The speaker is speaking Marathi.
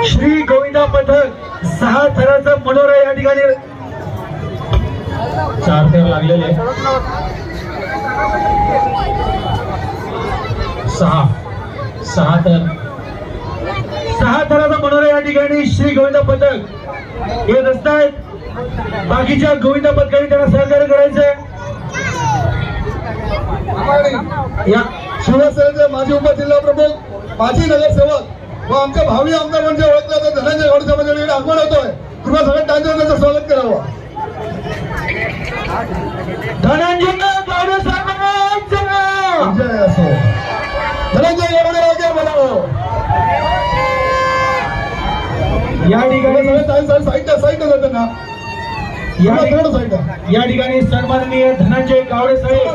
श्री गोविंदा पथक 6 थराचा मनोरा या ठिकाणी 4 थर लागलेले 6 थर 6 थराचा मनोरा या ठिकाणी श्री गोविंदा पथक हे रस्त्यात बाकीच्या गोविंदा पथकाने त्यांना सहकार्य करायचंय। या शिवसेनेचे माजी उपजिल्हा प्रमुख माजी नगरसेवक व आमच्या भावी आमदार म्हणजे ओळखला तर धनंजय गावडे मंडळीकडे आगमन होतोय। कृपया सगळ्या त्यांचं स्वागत करावं। धनंजय गावडे साहेबांचं जय असो। धनंजय गावडे आगे बोलावं। या ठिकाणी साहित्य जातं ना या ठिकाणी सन्माननीय धनंजय गावडे साहेब